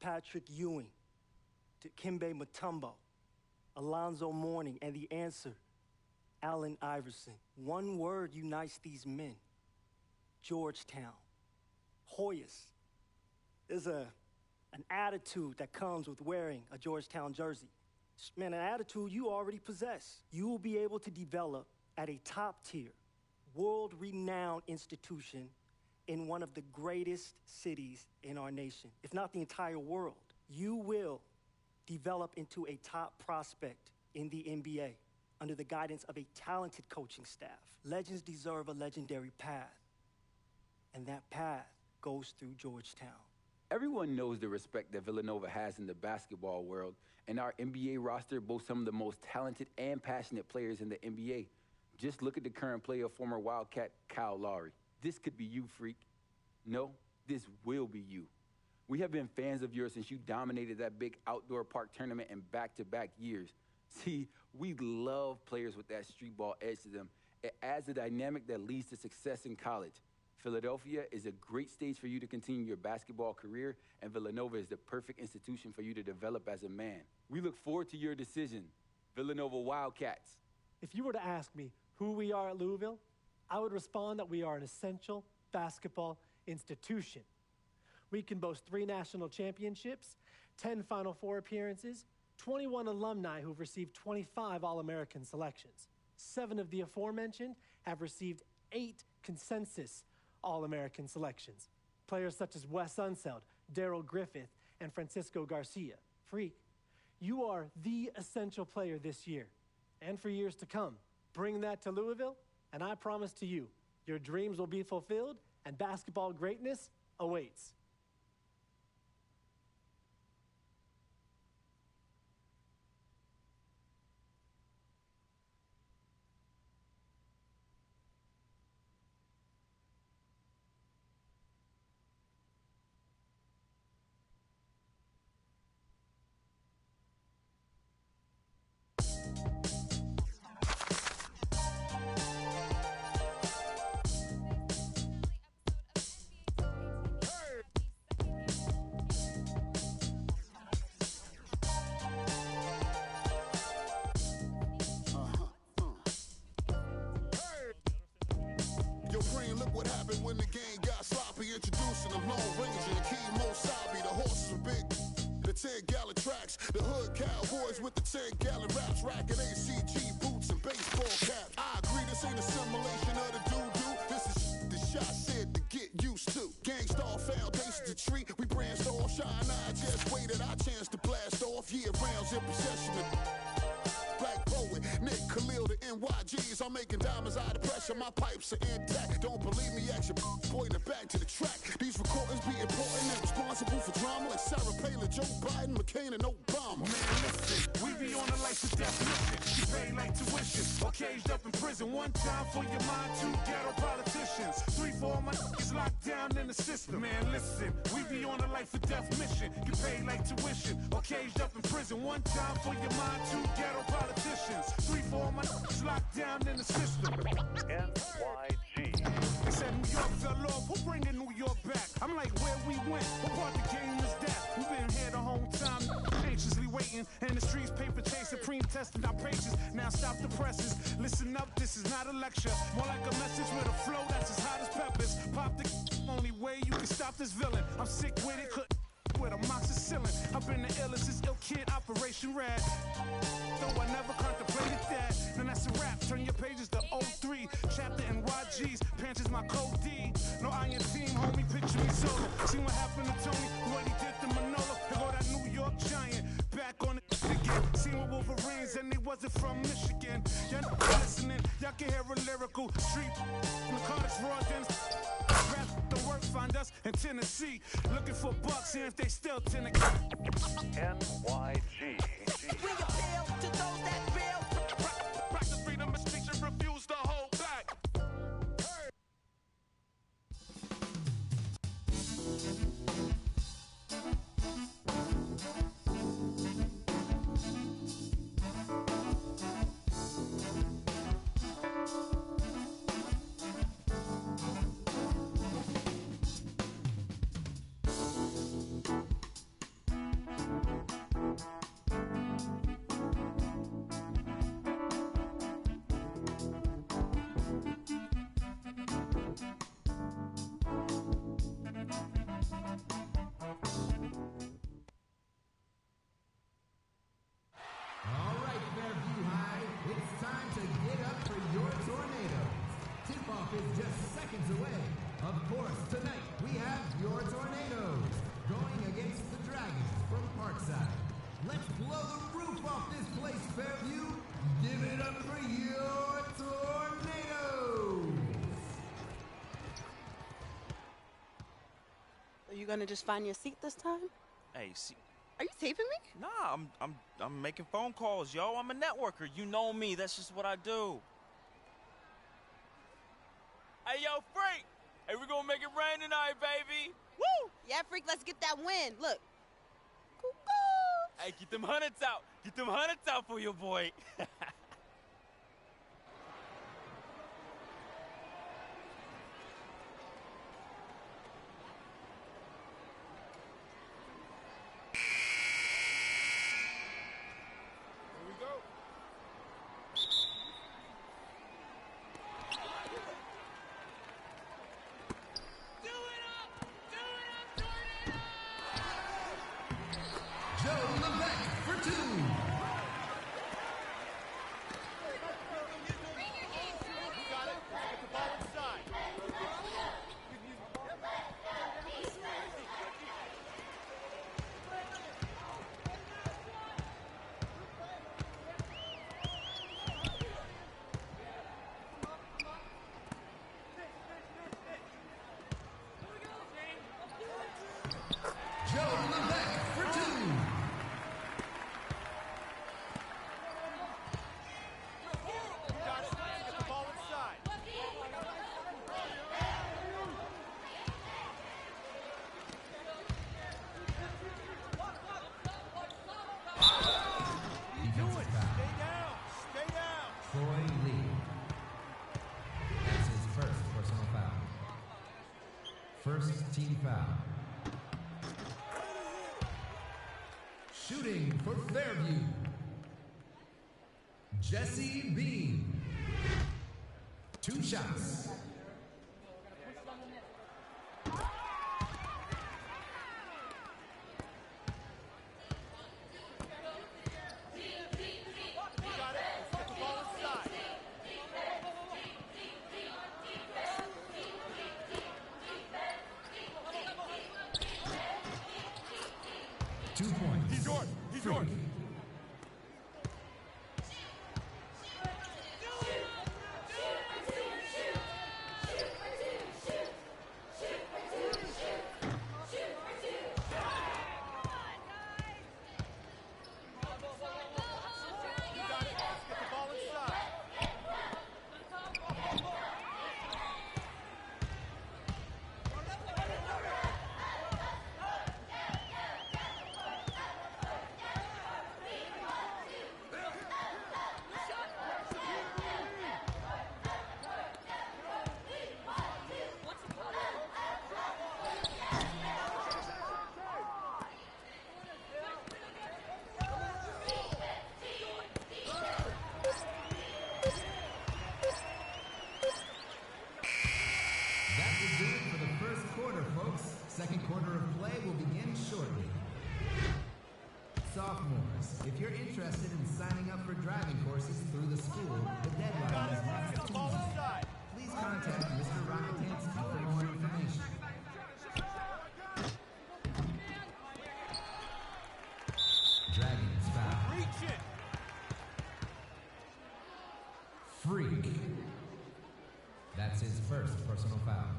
Patrick Ewing to Kimbe Mutombo, Alonzo Mourning, and the answer, Allen Iverson. One word unites these men: Georgetown. Hoyas. There's an attitude that comes with wearing a Georgetown jersey. Man, an attitude you already possess. You will be able to develop at a top-tier, world-renowned institution in one of the greatest cities in our nation, if not the entire world. You will develop into a top prospect in the NBA under the guidance of a talented coaching staff. Legends deserve a legendary path, and that path goes through Georgetown. Everyone knows the respect that Villanova has in the basketball world, and our NBA roster boasts some of the most talented and passionate players in the NBA. Just look at the current play of former Wildcat Kyle Lowry. This could be you, freak. No, this will be you. We have been fans of yours since you dominated that big outdoor park tournament in back-to-back years. See, we love players with that street ball edge to them. It adds a dynamic that leads to success in college. Philadelphia is a great stage for you to continue your basketball career, and Villanova is the perfect institution for you to develop as a man. We look forward to your decision. Villanova Wildcats. If you were to ask me who we are at Louisville, I would respond that we are an essential basketball institution. We can boast 3 national championships, 10 Final Four appearances, 21 alumni who've received 25 All-American selections. 7 of the aforementioned have received 8 consensus All-American selections. Players such as Wes Unseld, Darrell Griffith, and Francisco Garcia. Freak, you are the essential player this year and for years to come. Bring that to Louisville, and I promise to you, your dreams will be fulfilled and basketball greatness awaits. Look what happened when the game got sloppy. Introducing the Lone Ranger and Kimo Sabi. The horses were big, the 10-gallon tracks. The hood cowboys with the 10-gallon raps. Racking ACG boots and baseball caps. I agree, this ain't a simulation of the doo-doo. This is the shot said to get used to. Gangstar foundation to treat. We branched off, shine. I just waited our chance to blast off. Year rounds in possession of Black Poet, Nick Khalil, the NYGs. I'm making diamonds out of pressure. My pipes are intact. Don't believe me? Ask your boy in the back to the track. These recordings be important and responsible for drama like Sarah Palin, Joe Biden, McCain, and Obama. Man, listen, we be on a life to death mission. You pay like tuition or caged up in prison. One time for your mind, 2 ghetto politicians. 3 for all my niggas locked down in the system. Man, listen, we be on a life to death mission. You pay like tuition or caged up in prison. One time for your mind, 2 ghetto politicians. 3 for all my niggas locked down in the system. NYG. They said New York fell off, who bringing New York back? I'm like, where we went, what part of the game is that? We've been here the whole time, anxiously waiting. And the streets paper chase, supreme testing our patience. Now stop the presses, listen up, this is not a lecture. More like a message with a flow that's as hot as peppers. Pop the only way you can stop this villain. I'm sick with it, couldn't with amoxicillin. I've been the illest, this ill kid, Operation Red. Though I never contemplated that. Then that's a rap, turn your pages to 03. Chapter NYG's, Panthers my code D. No iron team, homie, picture me solo. See what happened to Tony, what he did to Manolo. There go that New York Giant, back on it again. Seen with Wolverines and they wasn't from Michigan. Y'all not listening, y'all can hear a lyrical street. Narcotics, raw dens. Rap the work, find us in Tennessee. Looking for bucks, and if they still tend to NYG. We appeal to those that feel. Practice freedom of speech and refuse to hold back. seconds away. Of course, tonight we have your Tornadoes going against the Dragons from Parkside. Let's blow the roof off this place, Fairview. Give it up for your Tornadoes. Are you gonna just find your seat this time? Hey, see. Are you taping me? Nah, I'm making phone calls, yo. I'm a networker. You know me. That's just what I do. Hey, yo, Freak. Hey, we gonna make it rain tonight, baby. Woo! Yeah, Freak, let's get that win. Look. Cuckoo! Hey, get them hundreds out. Get them hundreds out for your boy. First team foul. Shooting for Fairview, Jesse Bean. 2 shots. Second quarter of play will begin shortly. Sophomores, if you're interested in signing up for driving courses through the school, the deadline is next Tuesday. Please contact Mr. Rockatansky for more information. Dragons foul. Reach it. Freak. That's his first personal foul.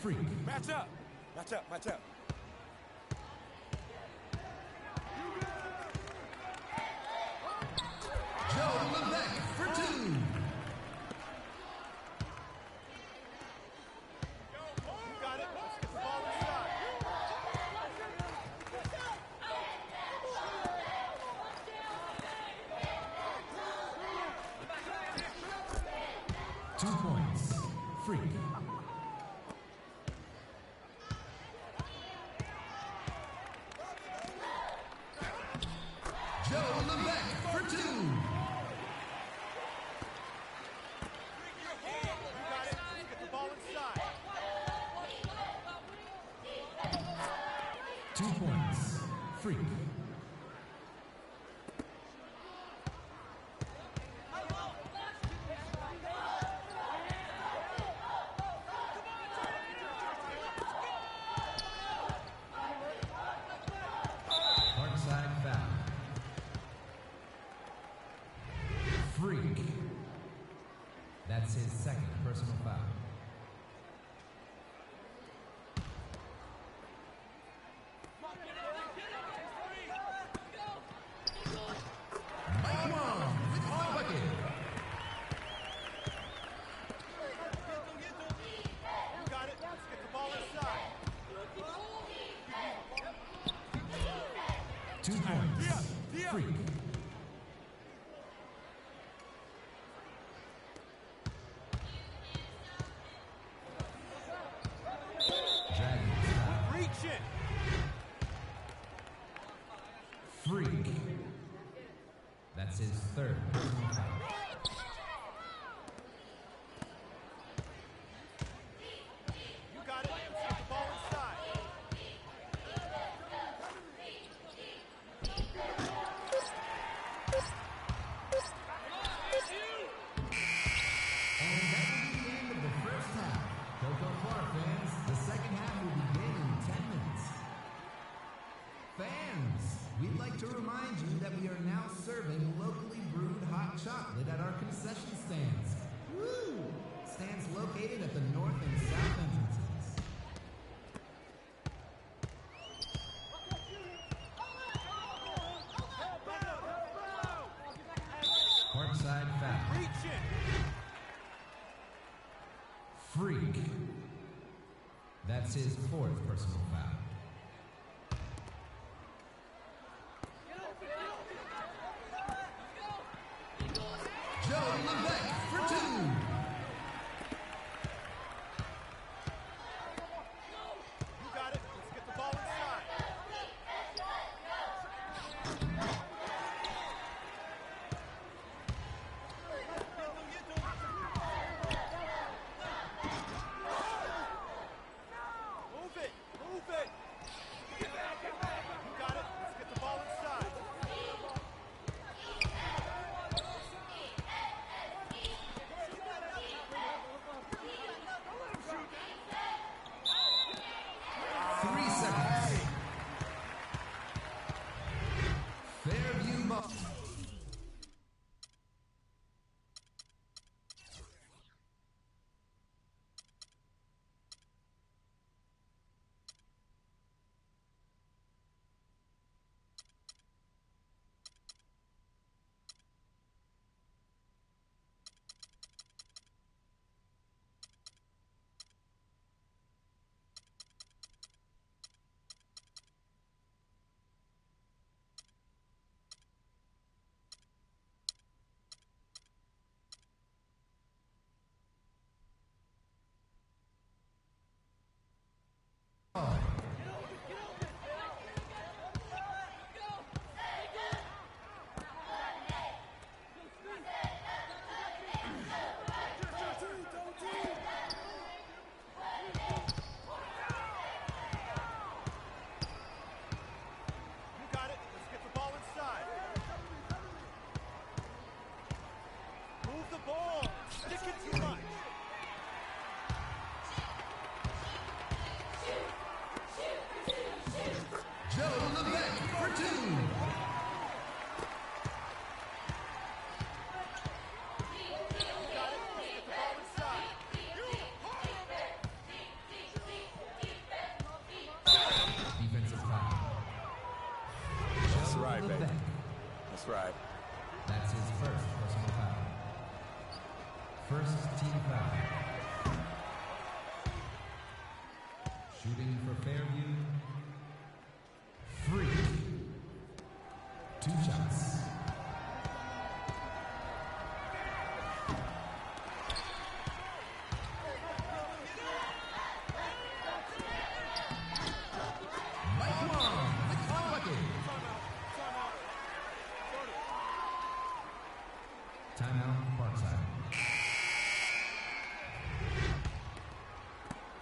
Freak. Match up. Match up. Match up. Joe Levesque for 2. You got it. Let's get the ball inside. 2 points. Freak. Levesque for 2. Get the ball inside. 2 points. Freak. Parkside foul. Freak. That's his second personal foul. Mike Wong with the bucket. You got it. Let's get the ball inside. 2 points. Freak. Dragons foul. Reach it. Freak. That's his third personal foul. You got it. Let's get the ball inside. And that will be the end of the first half. Don't go far, fans. The second half will begin in 10 minutes. Fans, we'd like to remind you that we are now serving locally brewed hot chocolate at our concession stands. Woo! Stands located at the north and south entrances. Parkside foul. Reach it. Freak. That's his fourth personal foul. Joe Levesque for 2. You got it. Let's get the ball inside. Move it. Move it. You got it. Let's get the ball inside. 3 seconds. Fairview ball. You got it. Let's get the ball inside. Move the ball. Stick it too much. Joe Levesque for 2. You got it. Let's get the ball inside. Defensive foul. That's Joe right, baby. Levesque. That's right. That's his first personal foul. First team foul. Shooting for Fairview. Free. 2 shots. Mike Wong with the bucket. Timeout, Parkside.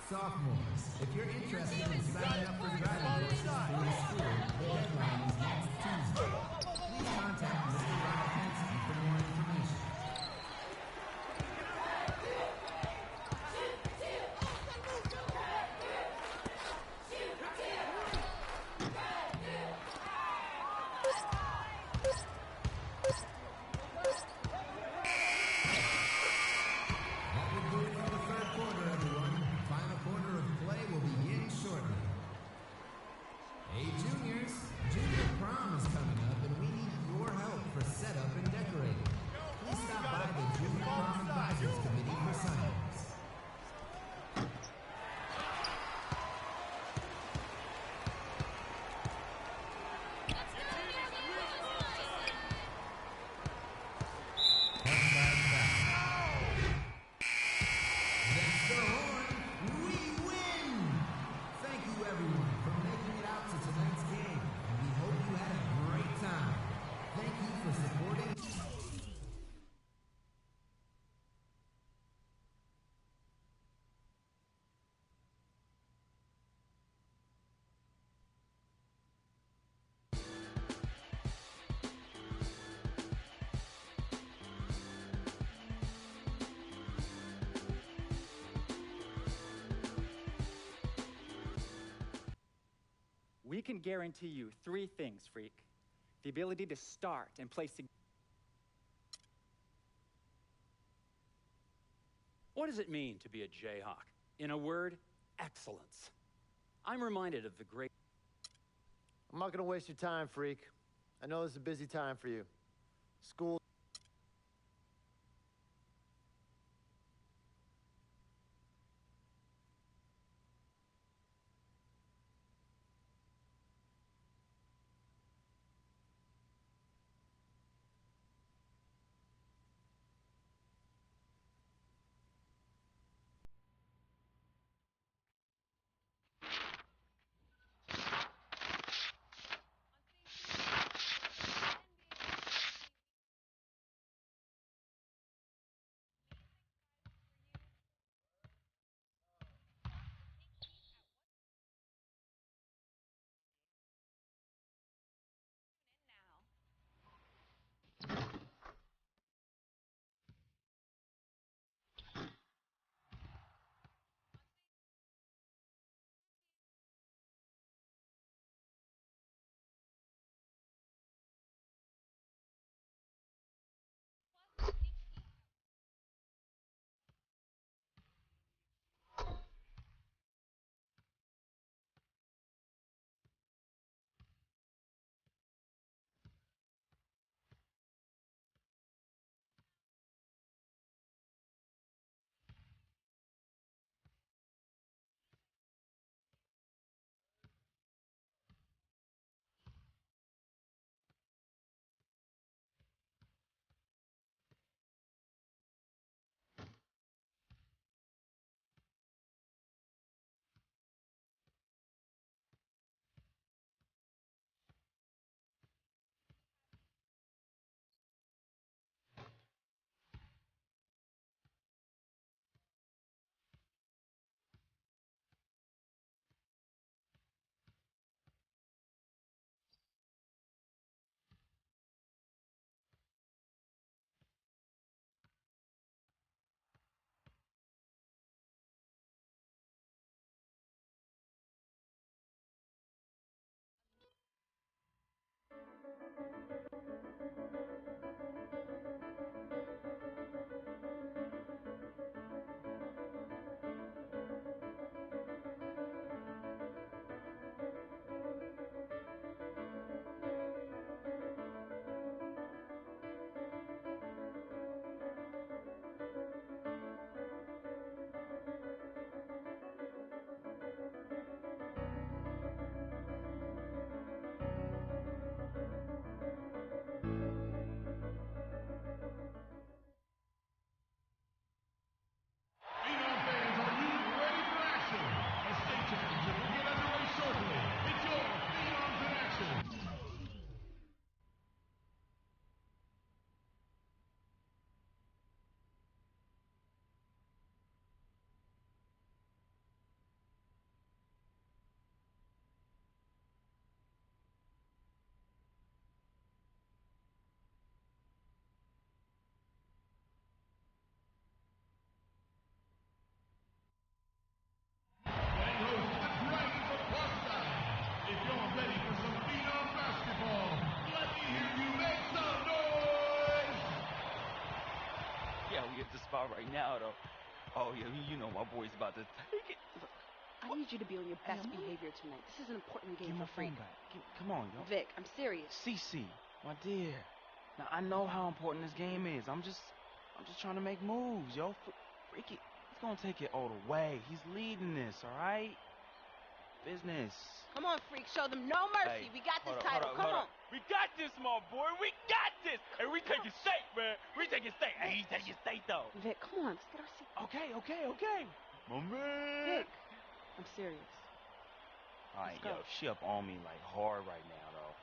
Sophomores, if you're interested in signing up for driving courses through the school, the deadline is next Tuesday. Please contact Mr. Ronald Hansen for more information. That will do it for the third quarter, everyone. Final quarter of play will begin shortly. Hey, juniors, junior prom is coming up, and we need your help for setup and decorating. Please stop by the Junior Prom Advisors Committee for sign-ups. That's the horn. We win! Thank you, everyone, for making it out to tonight's game, and we hope you had a great time. Thank you for supporting. We can guarantee you 3 things, Freak. The ability to start and play. What does it mean to be a Jayhawk? In a word, excellence. I'm reminded of the great... I'm not going to waste your time, Freak. I know this is a busy time for you. School... car right now, though. Oh, yeah, you know my boy's about to take it. Look, I need you to be on your best behavior tonight. This is an important game Give my for Freak. phone back. Come on, yo. Vic, I'm serious. CC, my dear. Now, I know how important this game is. I'm just trying to make moves, yo. Freaky, he's gonna take it all the way. He's leading this, all right? Business. Come on, Freak. Show them no mercy. Hey, We got this hold title. Come on. We got this, my boy. We got this. And we taking state, man. We taking state. Hey, he's taking state, though. Vic, come on. Let's get our seat. Okay. My man. Vic, I'm serious. All right, Let's go. yo, she up on me like hard right now, though.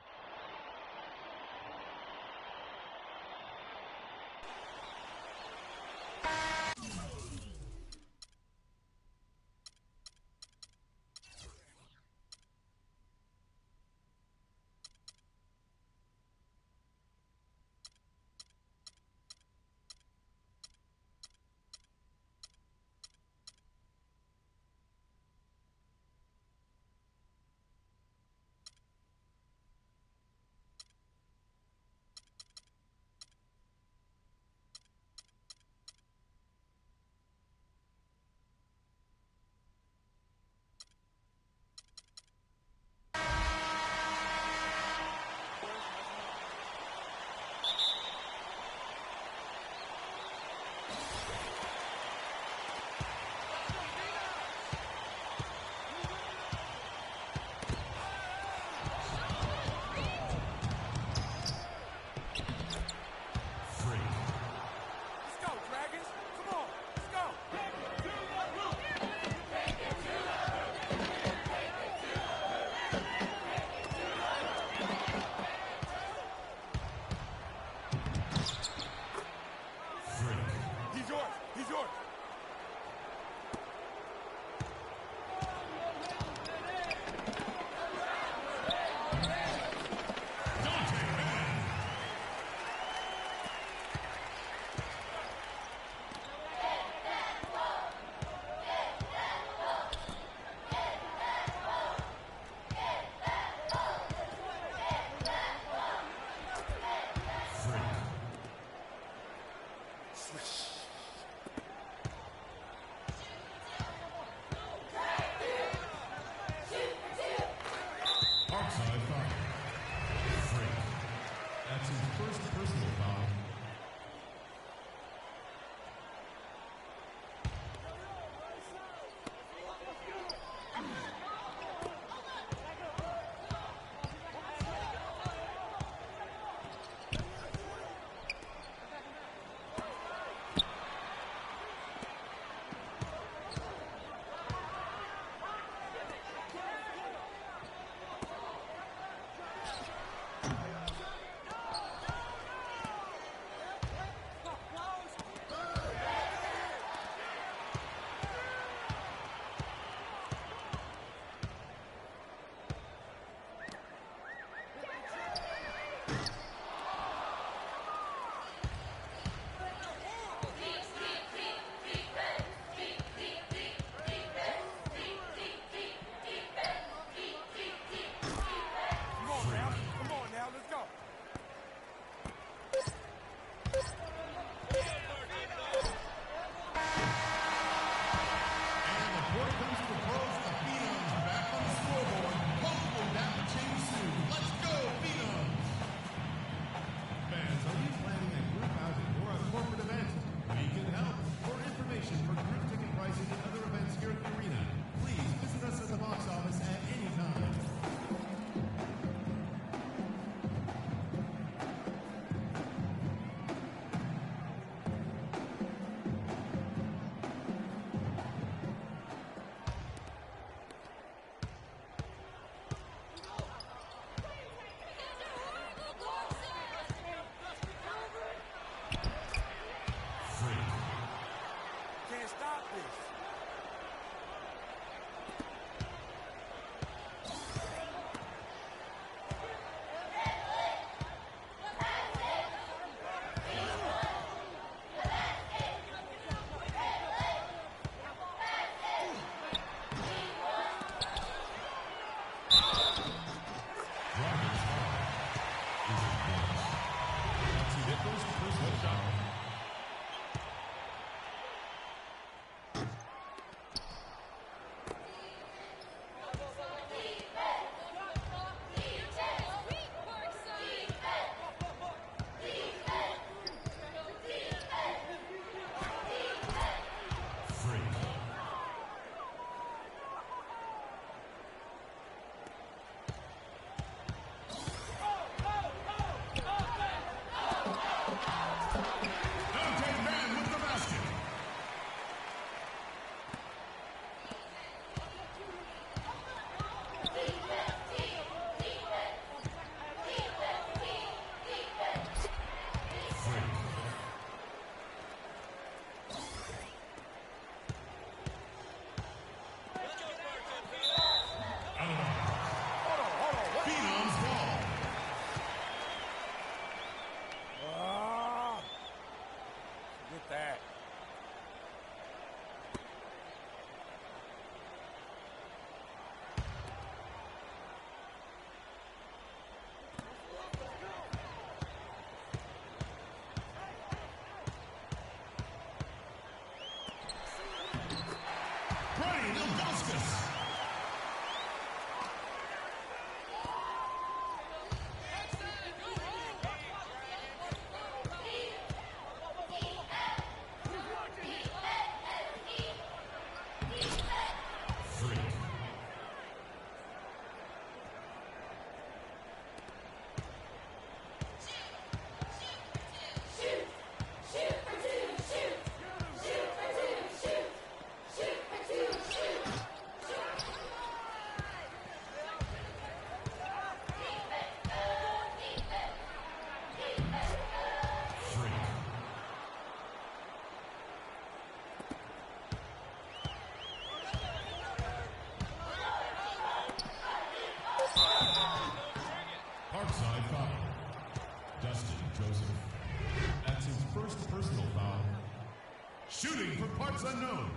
Shooting for parts unknown.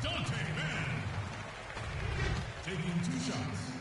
Dante Mann. Taking 2 shots.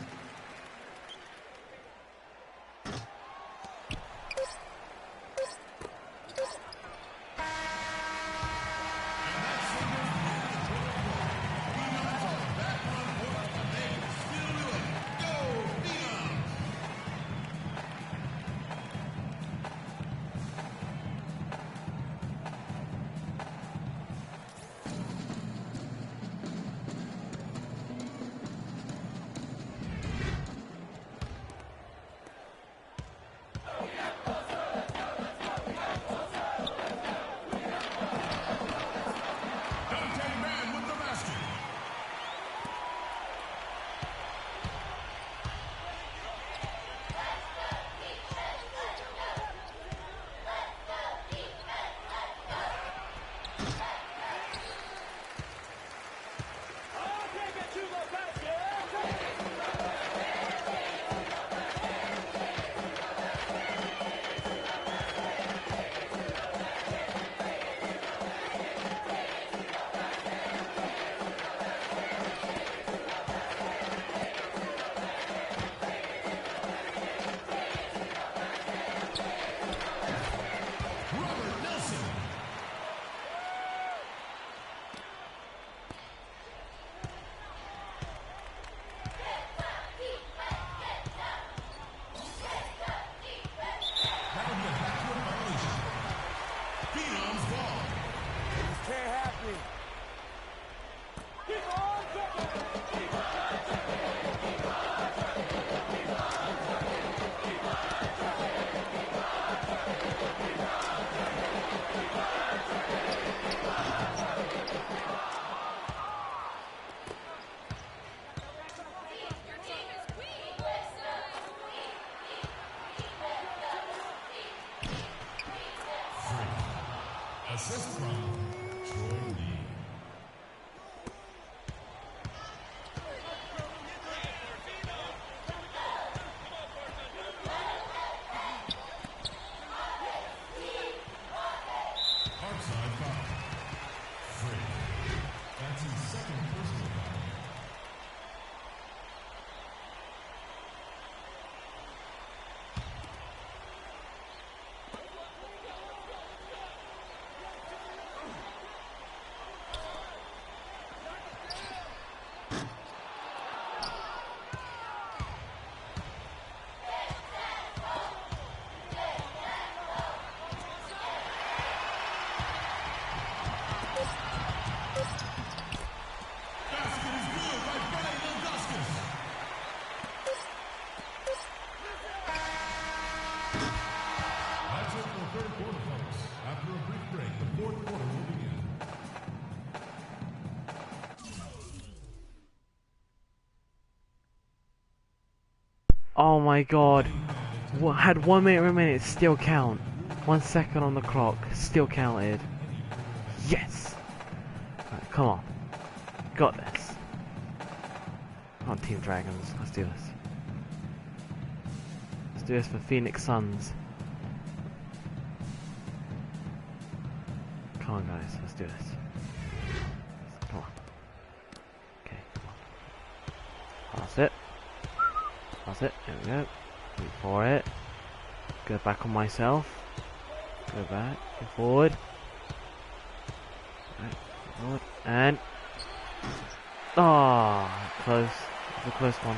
Assist from Troy Lee. Outside foul. Free. That's his second personal foul. Oh my god. Had 1 minute remaining, still count. 1 second on the clock, still counted. Yes! Right, come on. Got this. Come on, Team Dragons, let's do this. Let's do this for Phoenix Suns. Come on guys, let's do this. Come on. Okay, come on. That's it. That's it, there we go. Wait for it. Go back on myself. Go back, go forward. Right, forward. And oh, close. It's a close one.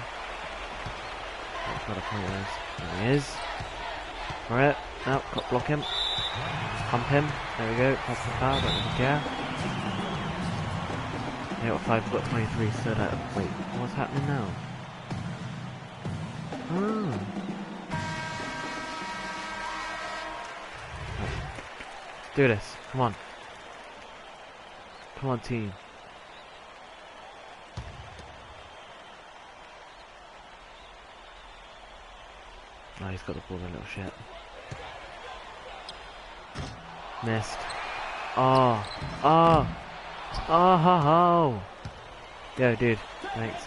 I've got to point those. There he is. For it. No, got block him. Pump him. There we go. Pass the foul, don't really care. They got 5, got 23, so that wait, what's happening now? Oh. Let's do this. Come on. Come on, team. Oh, he's got the ball, a little shit. Missed. Oh. Oh. Oh, ho, ho. Go, dude. Thanks.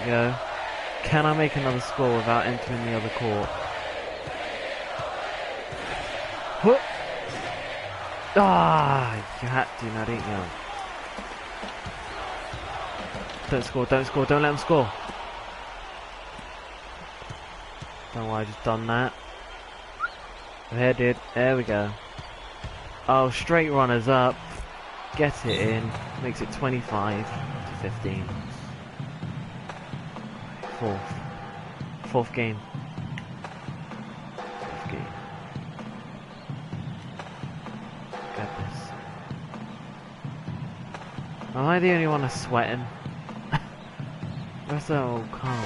Go. Can I make another score without entering the other court? Huh. Ah, you had to, now didn't you? Don't score, don't score, don't let them score. Don't know why I just done that. There, dude. There we go. Oh, straight runners up. Get it in. Makes it 25 to 15. Fourth game. Goodness. Am I the only one that's sweating? The rest of them are all calm.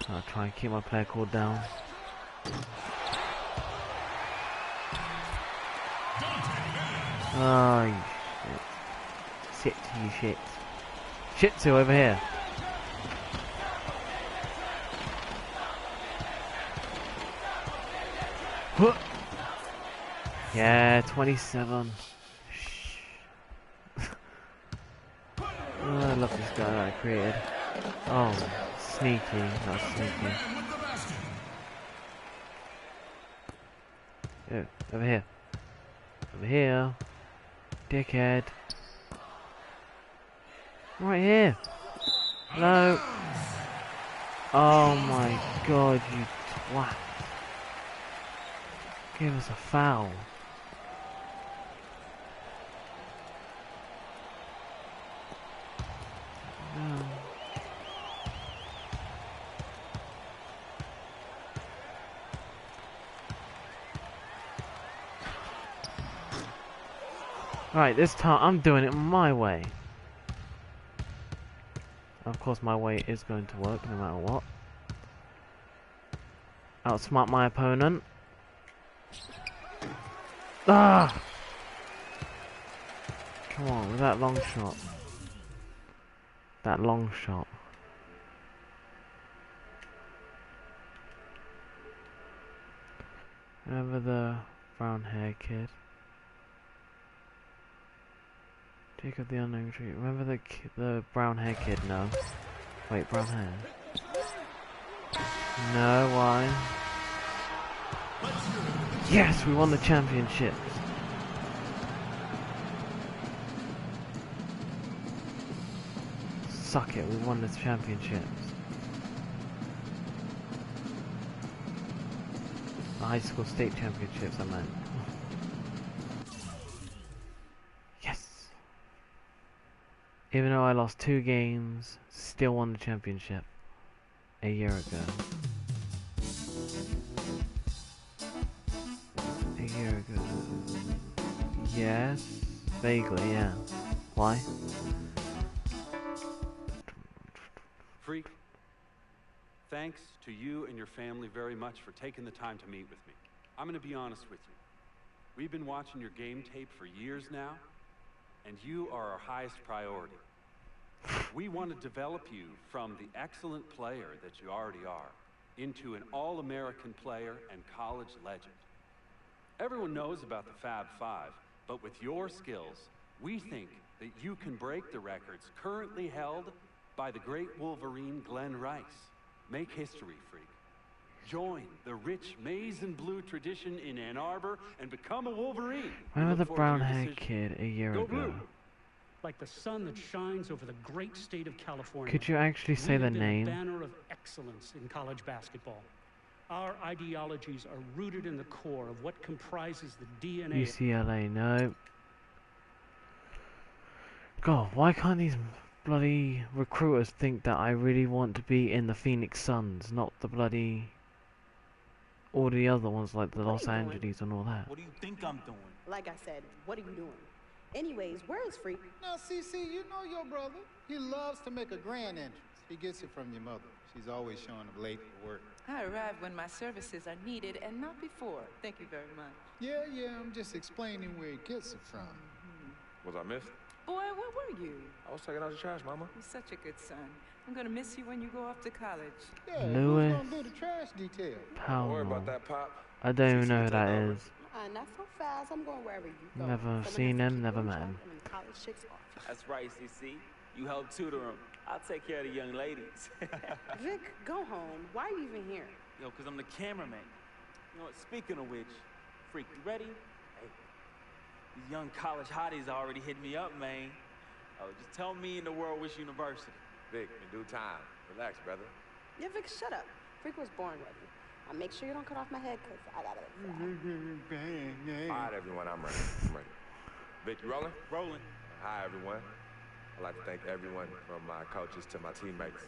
I'll try and keep my player call down. Oh, you shit. Shit, you shit. Shih Tzu over here. Huh. Yeah, 27. Oh, I love this guy that I created. Oh, sneaky, not sneaky. Yeah, over here. Over here. Dickhead. Right here. Hello. Oh my god, you twat. Give us a foul. No. Right, this time I'm doing it my way. Of course my way is going to work no matter what. Outsmart my opponent. Ah! Come on, with that long shot. That long shot. Remember the brown hair kid? Jacob the unknown tree. Remember the brown hair kid? No. Wait, brown hair. No, why? Yes, we won the championships. Suck it, we won the championships. The high school state championships, I meant. Yes! Even though I lost 2 games, still won the championship a year ago. A year ago. Yes, vaguely, yeah. Why? Freak, thanks to you and your family very much for taking the time to meet with me. I'm going to be honest with you. We've been watching your game tape for years now, and you are our highest priority. We want to develop you from the excellent player that you already are into an all-American player and college legend. Everyone knows about the Fab Five, but with your skills, we think that you can break the records currently held by the great Wolverine Glenn Rice. Make history, Freak. Join the rich maize and blue tradition in Ann Arbor and become a Wolverine. Remember the brown-haired kid a year ago? Blue. Like the sun that shines over the great state of California. Could you actually say the name? We have been a banner of excellence in college basketball. Our ideologies are rooted in the core of what comprises the DNA. UCLA, no. God, why can't these bloody recruiters think that I really want to be in the Phoenix Suns, not the bloody... all the other ones like the Los Angeles and all that? What do you think I'm doing? Like I said, what are you doing? Anyways, where is Freak? Now, CC, you know your brother. He loves to make a grand entrance. He gets it from your mother. She's always showing up late for work. I arrive when my services are needed and not before. Thank you very much. Yeah, I'm just explaining where he gets it from. Was I missed? Boy, where were you? I was taking out the trash, Mama. You're such a good son. I'm gonna miss you when you go off to college. Yeah, Lewis. who's gonna do the trash detail? How? Don't worry about that, Pop. I don't even know who that is. Not so fast. I'm going wherever you go. Never seen him, never met him. That's right, CC. You help tutor them. I'll take care of the young ladies. Vic, go home. Why are you even here? Yo, because I'm the cameraman. You know what? Speaking of which, Freak, you ready? Hey, these young college hotties already hit me up, man. Oh, just tell me in the world which university. Vic, in due time. Relax, brother. Yeah, Vic, shut up. Freak was born ready. Now make sure you don't cut off my head, because I got it. All right, everyone, I'm ready. I'm ready. Vic, you rolling? Rolling. Hi, everyone. I'd like to thank everyone from my coaches to my teammates.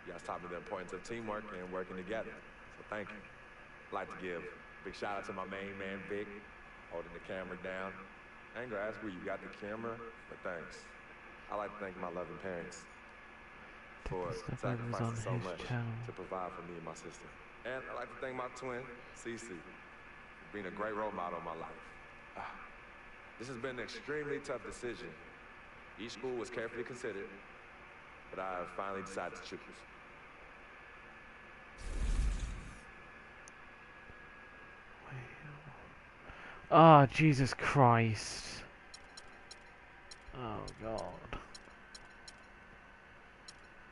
You guys taught me the importance of teamwork and working together, so thank you. I'd like to give a big shout out to my main man, Vic, holding the camera down. I ain't gonna ask where you got the camera, but thanks. I'd like to thank my loving parents for sacrificing so much to provide for me and my sister. And I'd like to thank my twin, Cece, for being a great role model in my life. This has been an extremely tough decision. Each school was carefully considered, but I have finally decided to choose. Oh, Jesus Christ. Oh, God.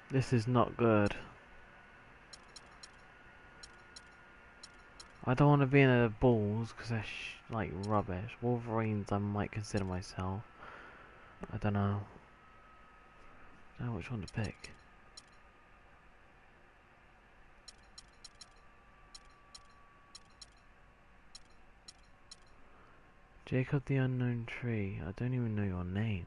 This is not good. I don't want to be in the Bulls because they're like rubbish. Wolverines, I might consider myself. I don't know. I don't know which one to pick. Jacob the Unknown Tree. I don't even know your name.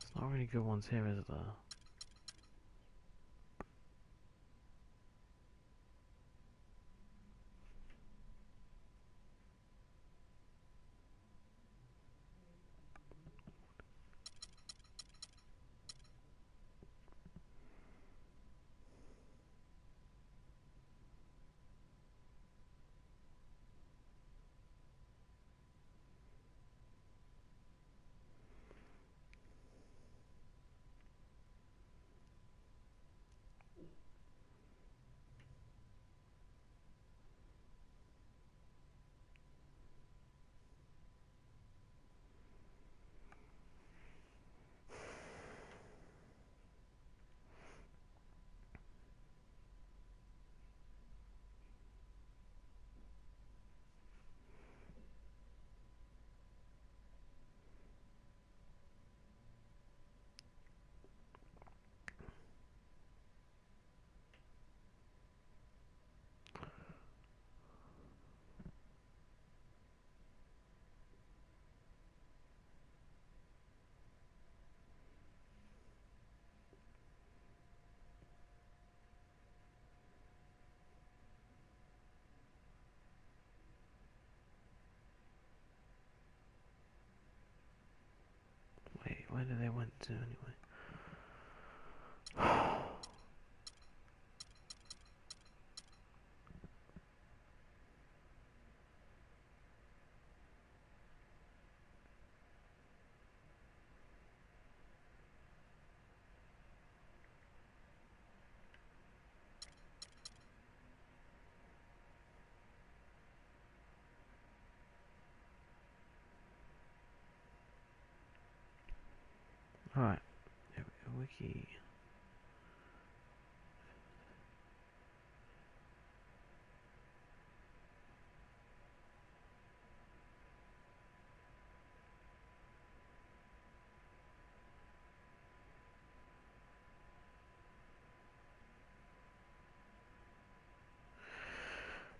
There's not really good ones here, is there? Wait, where did they went to anyway? Alright, wiki.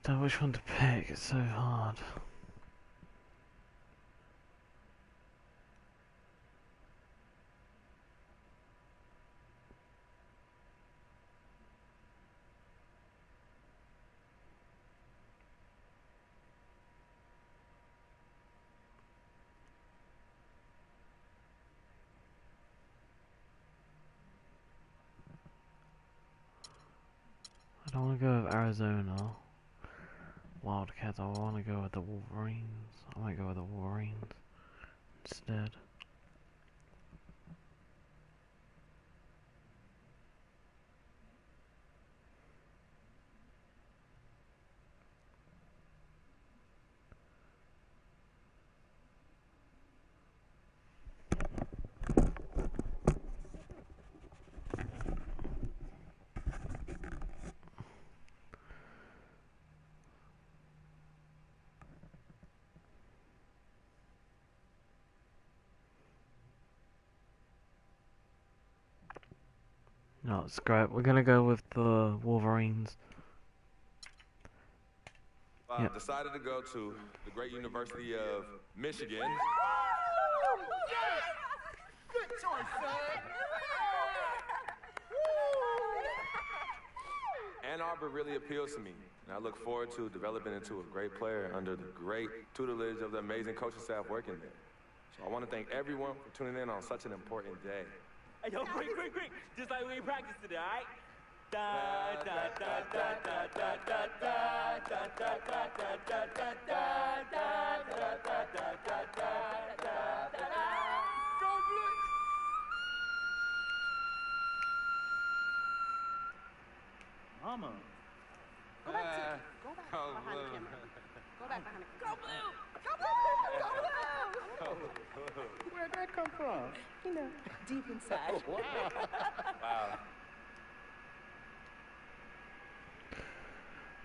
Don't know which one to pick, it's so hard. I don't want to go with Arizona Wildcats. I want to go with the Wolverines. I might go with the Wolverines instead. No, scrap. We're gonna go with the Wolverines. I've decided to go to the great University of Michigan. Good choice, son. Ann Arbor really appeals to me, and I look forward to developing into a great player under the great tutelage of the amazing coaching staff working there. So I want to thank everyone for tuning in on such an important day. Hey, yo, quick. Just like we practiced today, all right? Da da da da da da da da da da da da da da da da da. Go Blue! Mama. Go back behind the camera. Go back behind the camera. Go Blue! Go Blue! Where'd that come from? You know, deep inside. Oh, wow. Wow.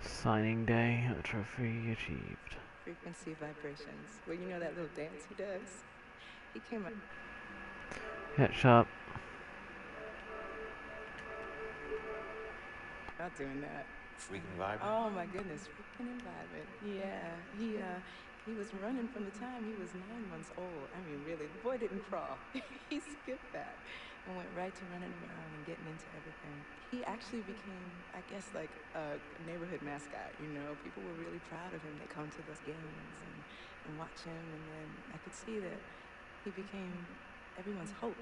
Signing day, a trophy achieved. Frequency vibrations. Well, you know that little dance he does? He came up. Hit shop. Not doing that. Freaking vibrant. Oh my goodness, freaking and vibrant. Yeah, he was running from the time he was 9 months old. I mean, really, the boy didn't crawl. He skipped that and went right to running around and getting into everything. He actually became, I guess, like a neighborhood mascot, you know? People were really proud of him. They come to those games and watch him, and then I could see that he became everyone's hope.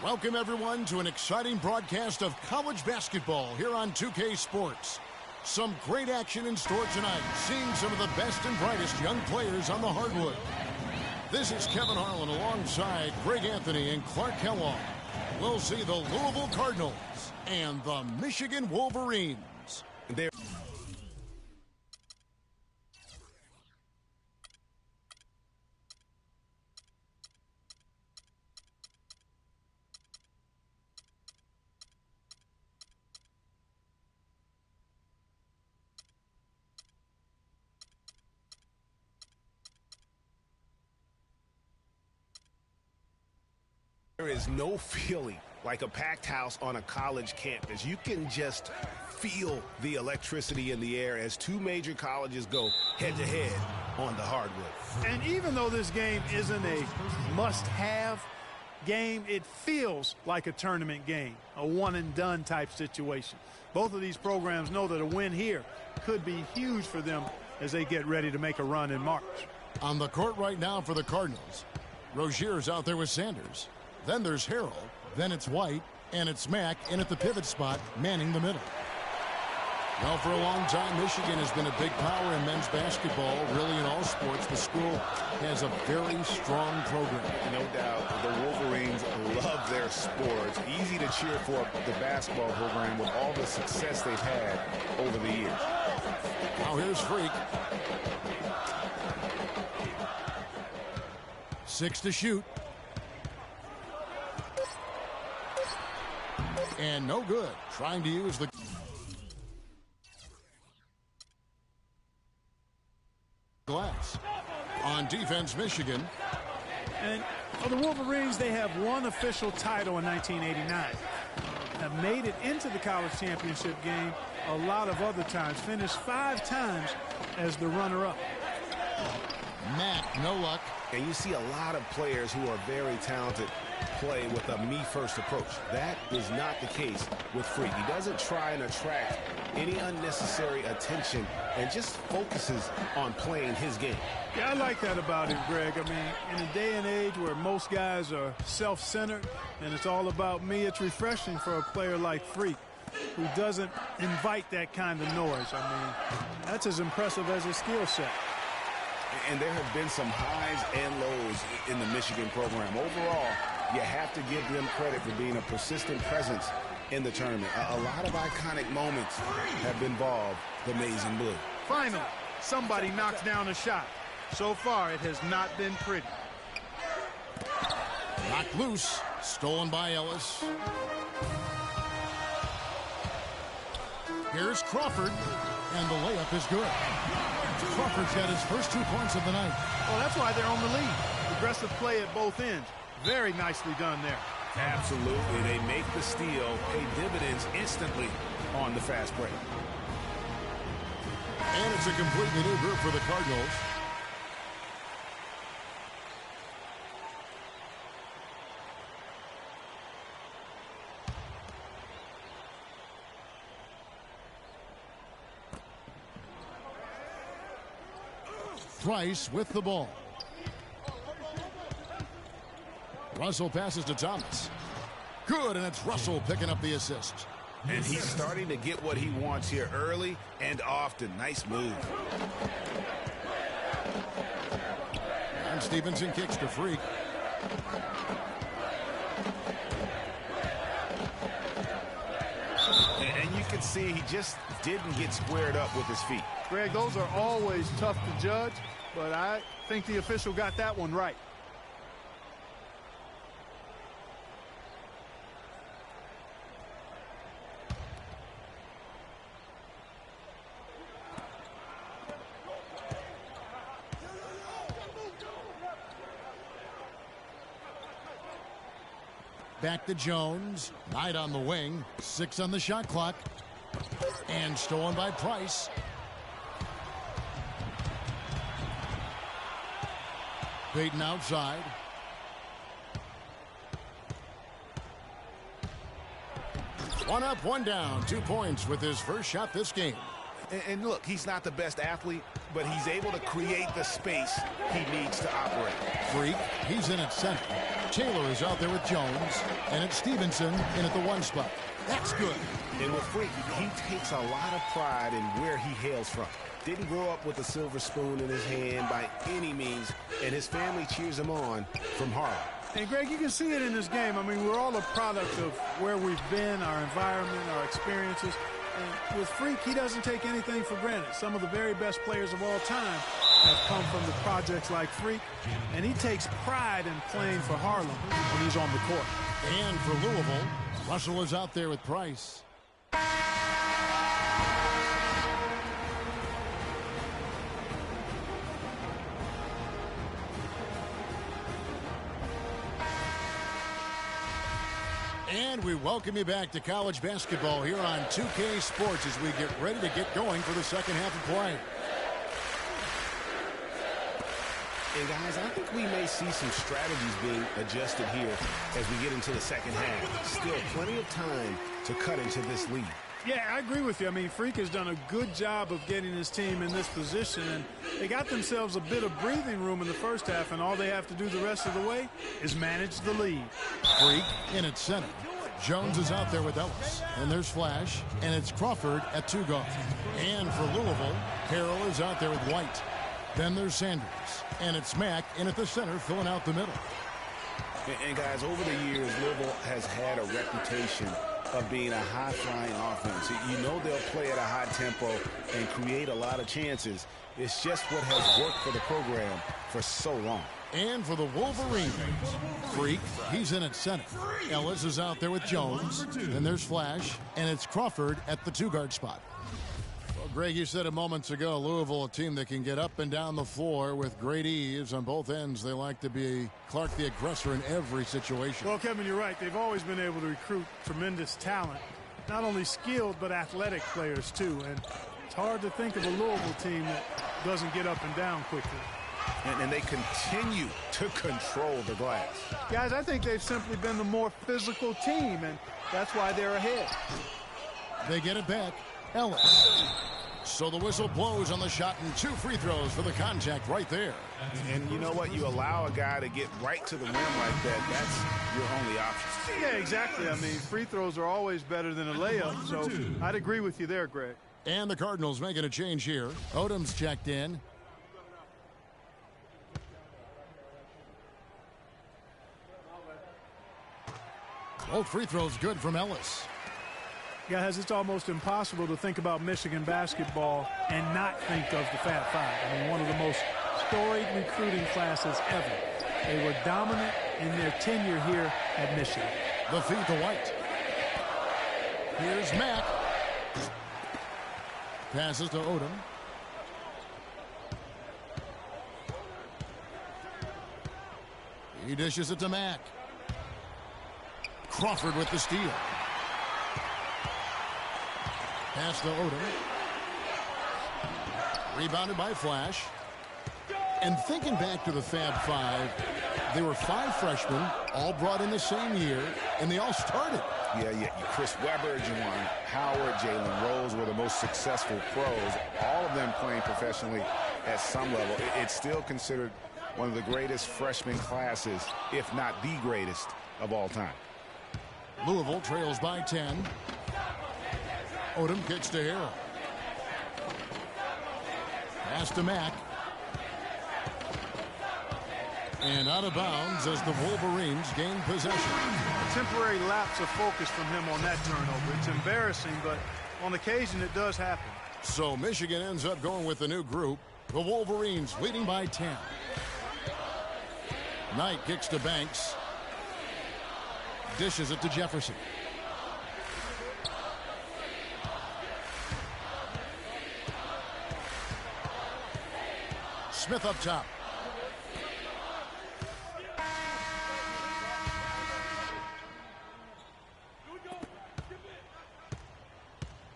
Welcome, everyone, to an exciting broadcast of college basketball here on 2K Sports. Some great action in store tonight, seeing some of the best and brightest young players on the hardwood. This is Kevin Harlan alongside Greg Anthony and Clark Kellogg. We'll see the Louisville Cardinals and the Michigan Wolverines. There is no feeling like a packed house on a college campus. You can just feel the electricity in the air as two major colleges go head-to-head on the hardwood. And even though this game isn't a must-have, game, it feels like a tournament game, a one-and-done type situation. Both of these programs know that a win here could be huge for them as they get ready to make a run in March. On the court right now for the Cardinals, Rozier's out there with Sanders. Then there's Harrell. Then it's White. And it's Mack in at the pivot spot, manning the middle. Well, for a long time, Michigan has been a big power in men's basketball, really in all sports. The school has a very strong program. No doubt. The Wolverines love their sports. Easy to cheer for the basketball program with all the success they've had over the years. Now here's Freak. 6 to shoot. And no good. Trying to use the... glass. On defense, Michigan. And for the Wolverines, they have one official title in 1989. Have made it into the college championship game a lot of other times. Finished 5 times as the runner-up. Mack, no luck. And you see a lot of players who are very talented play with a me-first approach. That is not the case with Freak. He doesn't try and attract any unnecessary attention and just focuses on playing his game. Yeah, I like that about him, Greg. I mean, in a day and age where most guys are self-centered and it's all about me, it's refreshing for a player like Freak who doesn't invite that kind of noise. I mean, that's as impressive as his skill set. And there have been some highs and lows in the Michigan program. Overall, you have to give them credit for being a persistent presence in the tournament. A lot of iconic moments have involved the Maize and Blue. Finally, somebody knocks down a shot. So far, it has not been pretty. Knocked loose. Stolen by Ellis. Here's Crawford. And the layup is good. Crawford's got his first 2 points of the night. Well, that's why they're on the lead. Aggressive play at both ends. Very nicely done there. Absolutely. They make the steal, pay dividends instantly on the fast break. And it's a completely new group for the Cardinals. Price with the ball. Russell passes to Thomas. Good, and it's Russell picking up the assist. And he's starting to get what he wants here early and often. Nice move. And Stevenson kicks to Freak. And you can see he just didn't get squared up with his feet. Greg, those are always tough to judge, but I think the official got that one right. Back to Jones. Knight on the wing. 6 on the shot clock. And stolen by Price. Peyton outside. One up, one down. 2 points with his first shot this game. And look, he's not the best athlete, but he's able to create the space he needs to operate. Freak, he's in at center. Taylor is out there with Jones, and it's Stevenson in at the 1 spot. That's good. And with Freak, he takes a lot of pride in where he hails from. Didn't grow up with a silver spoon in his hand by any means, and his family cheers him on from Harlem. And Greg, you can see it in this game. I mean, we're all a product of where we've been, our environment, our experiences. And with Freak, he doesn't take anything for granted. Some of the very best players of all time have come from the projects like Freak, and he takes pride in playing for Harlem when he's on the court. And for Louisville, Russell is out there with Price. And we welcome you back to college basketball here on 2K Sports as we get ready to get going for the second half of play. And guys, I think we may see some strategies being adjusted here as we get into the second half. Still plenty of time to cut into this lead. Yeah, I agree with you. I mean, Freak has done a good job of getting his team in this position, and they got themselves a bit of breathing room in the first half, and all they have to do the rest of the way is manage the lead. Freak in at center. Jones is out there with Ellis, and there's Flash, and it's Crawford at 2 guard. And for Louisville, Harrell is out there with White. Then there's Sanders, and it's Mack in at the center, filling out the middle. And guys, over the years, Louisville has had a reputation of being a high-flying offense. You know they'll play at a high tempo and create a lot of chances. It's just what has worked for the program for so long. And for the Wolverines, Freak, he's in at center. Ellis is out there with Jones. Then there's Flash, and it's Crawford at the 2 guard spot. Well, Greg, you said it moments ago, Louisville, a team that can get up and down the floor with great ease on both ends. They like to be Clark the aggressor in every situation. Well, Kevin, you're right. They've always been able to recruit tremendous talent, not only skilled but athletic players too. And it's hard to think of a Louisville team that doesn't get up and down quickly. And they continue to control the glass. Guys, I think they've simply been the more physical team, and that's why they're ahead. They get it back. Ellis. So the whistle blows on the shot, and 2 free throws for the contact right there. And you know what? You allow a guy to get right to the rim like that, that's your only option. Yeah, exactly. I mean, free throws are always better than a layup, so I'd agree with you there, Greg. And the Cardinals making a change here. Odom's checked in. Both free throws good from Ellis. Guys, it's almost impossible to think about Michigan basketball and not think of the Fab Five. I mean, one of the most storied recruiting classes ever. They were dominant in their tenure here at Michigan. The feed to White. Here's Mack. Passes to Odom. He dishes it to Mack. Crawford with the steal. Pass to Odom. Rebounded by Flash. And thinking back to the Fab Five, they were 5 freshmen, all brought in the same year, and they all started. Yeah. Chris Webber, Juwan Howard, Jalen Rose were the most successful pros. All of them playing professionally at some level. It's still considered one of the greatest freshman classes, if not the greatest of all time. Louisville trails by 10. Odom kicks to Harrell. Pass to Mack. And out of bounds as the Wolverines gain possession. A temporary lapse of focus from him on that turnover. It's embarrassing, but on occasion it does happen. So Michigan ends up going with the new group. The Wolverines leading by 10. Knight kicks to Banks. Dishes it to Jefferson. Smith up top.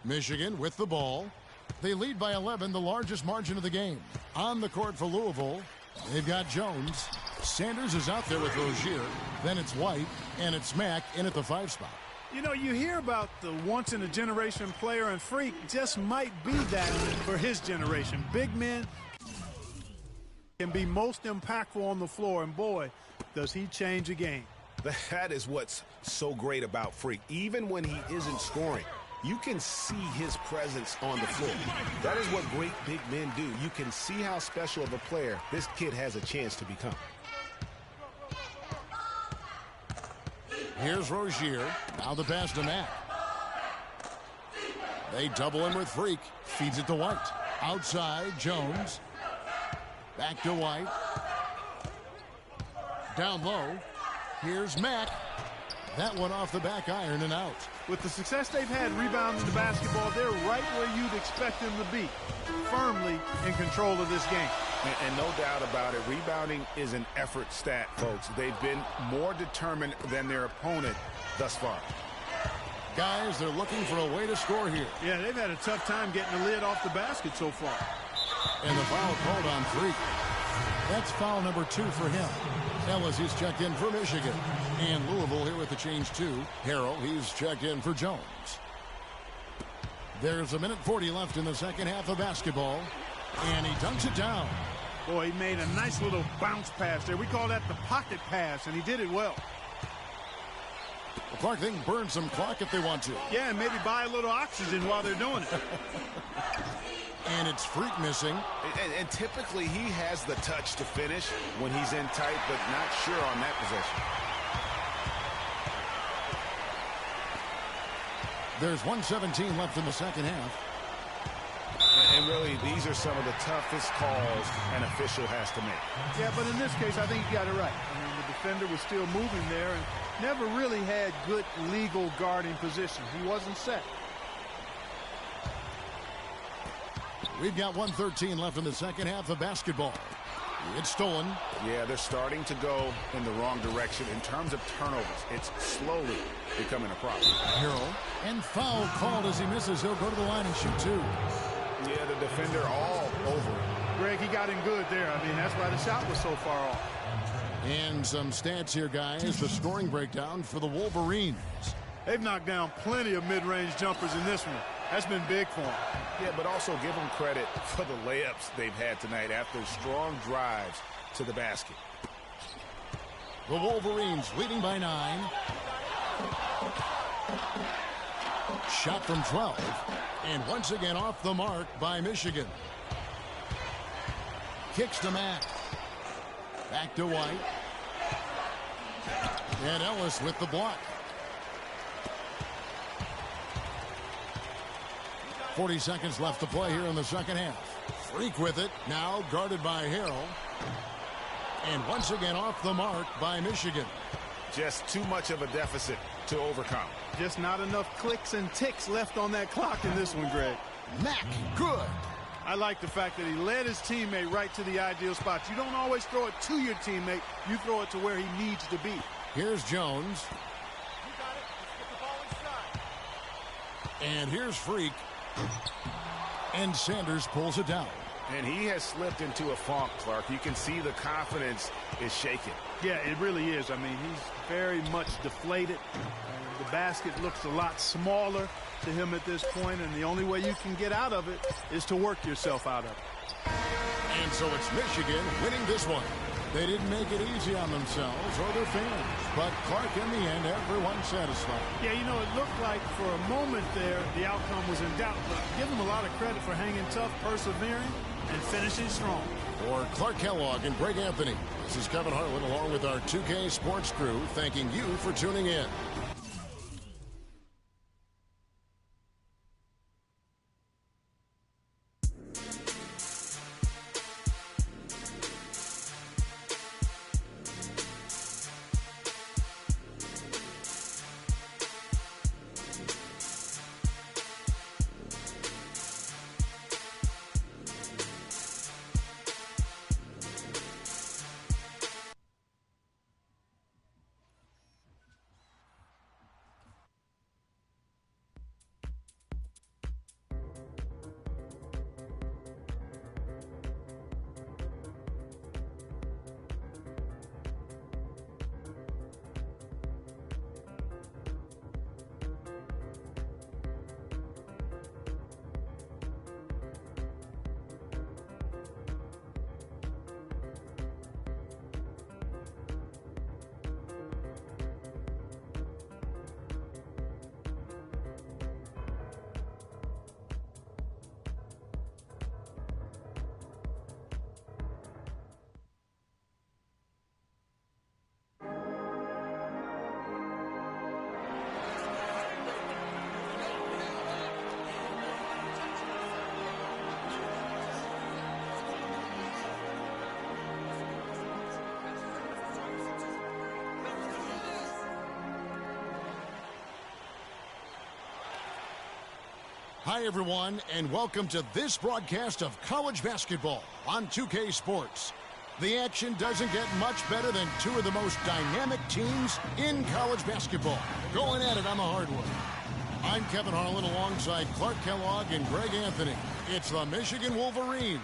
Michigan with the ball. They lead by 11, the largest margin of the game. On the court for Louisville, they've got Jones. Sanders is out there with Rozier. Then it's White, and it's Mack in at the 5 spot. You know, you hear about the once-in-a-generation player, and Freak just might be that for his generation. Big men can be most impactful on the floor, and boy, does he change a game. That is what's so great about Freak. Even when he isn't scoring, you can see his presence on the floor. That is what great big men do. You can see how special of a player this kid has a chance to become. Here's Rozier. Now the pass to Mack. They double him with Freak. Feeds it to White. Outside, Jones. Back to White. Down low. Here's Mack. That one off the back iron and out. With the success they've had rebounding the basketball, they're right where you'd expect them to be. Firmly in control of this game. And no doubt about it, rebounding is an effort stat, folks. They've been more determined than their opponent thus far. Guys, they're looking for a way to score here. Yeah, they've had a tough time getting the lid off the basket so far. And the foul called on Freak. That's foul number 2 for him. Ellis, he's checked in for Michigan. And Louisville here with the change too. Harrell, he's checked in for Jones. There's 1:40 left in the second half of basketball. And he dunks it down. Boy, he made a nice little bounce pass there. We call that the pocket pass, and he did it well. The Clark thing burn some clock if they want to. Yeah, and maybe buy a little oxygen while they're doing it. And it's Freak missing. And typically he has the touch to finish when he's in tight, but not sure on that possession. There's 1:17 left in the second half. And really, these are some of the toughest calls an official has to make. Yeah, but in this case, I think he got it right. I mean, the defender was still moving there and never really had good legal guarding position. He wasn't set. We've got 1:13 left in the second half of basketball. It's stolen. Yeah, they're starting to go in the wrong direction in terms of turnovers. It's slowly becoming a problem. Harrell, and foul called as he misses. He'll go to the line and shoot 2. Yeah, the defender all over it. Greg, he got him good there. I mean, that's why the shot was so far off. And some stats here, guys. The scoring breakdown for the Wolverines. They've knocked down plenty of mid-range jumpers in this one. That's been big for them. Yeah, but also give them credit for the layups they've had tonight after strong drives to the basket. The Wolverines leading by 9. Shot from 12. And once again off the mark by Michigan. Kicks to Mack. Back to White. And Ellis with the block. 40 seconds left to play here in the second half. Freak with it. Now guarded by Harrell. And once again off the mark by Michigan. Just too much of a deficit to overcome. Just not enough clicks and ticks left on that clock in this one, Greg. Mack, good. I like the fact that he led his teammate right to the ideal spot. You don't always throw it to your teammate. You throw it to where he needs to be. Here's Jones. And here's Freak. And Sanders pulls it down. And he has slipped into a funk, Clark. You can see the confidence is shaking. Yeah, it really is. I mean, he's very much deflated. The basket looks a lot smaller to him at this point, and the only way you can get out of it is to work yourself out of it. And so it's Michigan winning this one. They didn't make it easy on themselves or their fans, but Clark, in the end, everyone's satisfied. Yeah, you know, it looked like for a moment there the outcome was in doubt, but give them a lot of credit for hanging tough, persevering, and finishing strong. For Clark Kellogg and Greg Anthony, this is Kevin Harlan along with our 2K Sports crew, thanking you for tuning in. Hi, everyone, and welcome to this broadcast of college basketball on 2K Sports. The action doesn't get much better than two of the most dynamic teams in college basketball going at it on the hardwood. I'm Kevin Harlan alongside Clark Kellogg and Greg Anthony. It's the Michigan Wolverines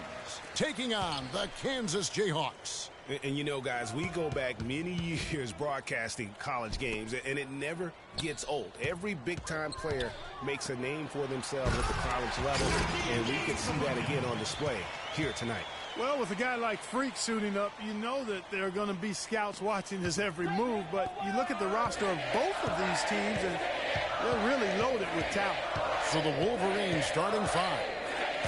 taking on the Kansas Jayhawks. And you know, guys, we go back many years broadcasting college games, and it never gets old. Every big-time player makes a name for themselves at the college level, and we can see that again on display here tonight. Well, with a guy like Freak suiting up, you know that there are going to be scouts watching his every move, but you look at the roster of both of these teams, and they're really loaded with talent. So the Wolverines starting 5.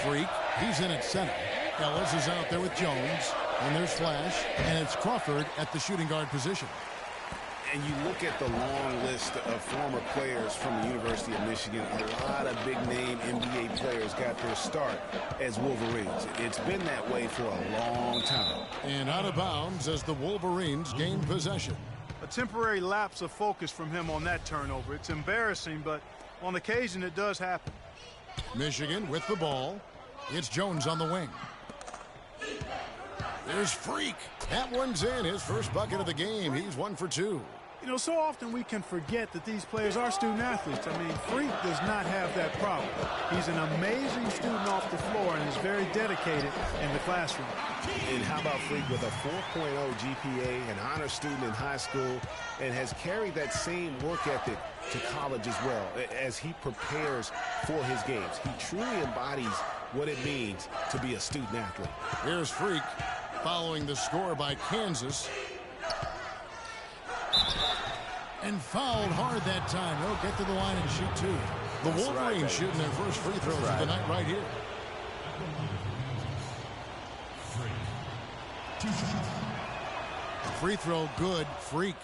Freak, he's in at center. Ellis is out there with Jones. And there's Flash, and it's Crawford at the shooting guard position. And you look at the long list of former players from the University of Michigan, a lot of big-name NBA players got their start as Wolverines. It's been that way for a long time. And out of bounds as the Wolverines gain possession. A temporary lapse of focus from him on that turnover. It's embarrassing, but on occasion it does happen. Michigan with the ball. It's Jones on the wing. There's Freak. That one's in. His first bucket of the game. He's 1 for 2. You know, so often we can forget that these players are student athletes. I mean, Freak does not have that problem. He's an amazing student off the floor and is very dedicated in the classroom. And how about Freak with a 4.0 GPA, an honor student in high school, and has carried that same work ethic to college as well as he prepares for his games. He truly embodies what it means to be a student athlete. Here's Freak following the score by Kansas. And fouled hard that time. He'll get to the line and shoot 2. The Wolverines shooting their first free throws of the night right here. Free throw good, Freak.